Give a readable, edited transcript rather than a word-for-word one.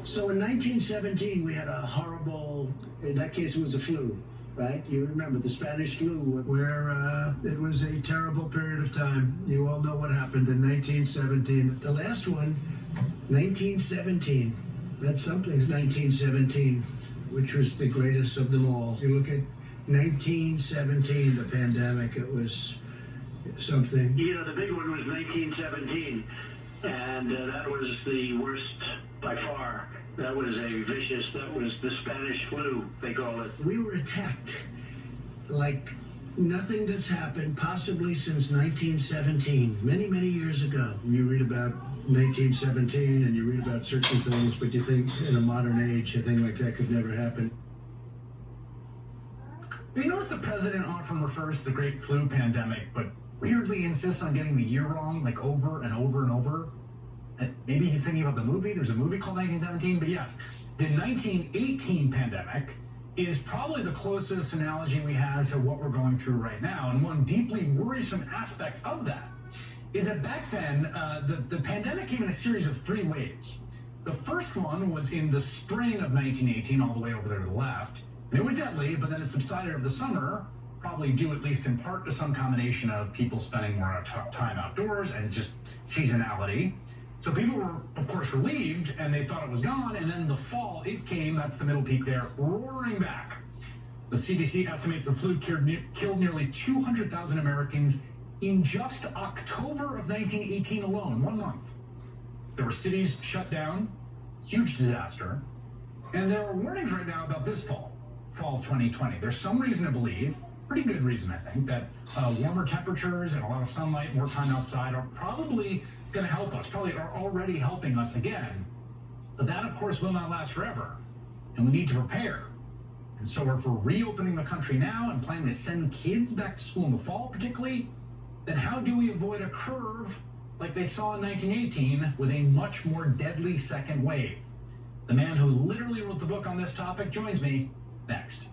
So in 1917, we had a horrible, in that case, it was a flu, right? You remember the Spanish flu, where it was a terrible period of time. You all know what happened in 1917. The last one, 1917. That's something, 1917, which was the greatest of them all. You look at 1917, the pandemic, it was something. You know, the big one was 1917, and that was the worst by far. That was that was the Spanish flu, they call it. We were attacked like nothing that's happened possibly since 1917, many, many years ago. You read about 1917 and you read about certain things, but you think in a modern age, a thing like that could never happen. You notice the president often refers to the Great Flu Pandemic, but weirdly insists on getting the year wrong, like over and over and over. And maybe he's thinking about the movie. There's a movie called 1917, but yes, the 1918 pandemic is probably the closest analogy we have to what we're going through right now. And one deeply worrisome aspect of that is that back then, the pandemic came in a series of 3 waves. The first one was in the spring of 1918, all the way over there to the left. And it was deadly, but then it subsided over the summer, probably due at least in part to some combination of people spending more time outdoors and just seasonality. So people were, of course, relieved, and they thought it was gone, and then the fall, it came, that's the middle peak there, roaring back. The CDC estimates the flu killed nearly 200,000 Americans in just October of 1918 alone, 1 month. There were cities shut down, huge disaster, and there are warnings right now about this fall of 2020. There's some reason to believe, pretty good reason I think, that warmer temperatures and a lot of sunlight, more time outside are probably going to help us, probably are already helping us again. But that, of course, will not last forever, and we need to prepare. And so if we're reopening the country now and planning to send kids back to school in the fall particularly, then how do we avoid a curve like they saw in 1918 with a much more deadly second wave? The man who literally wrote the book on this topic joins me next.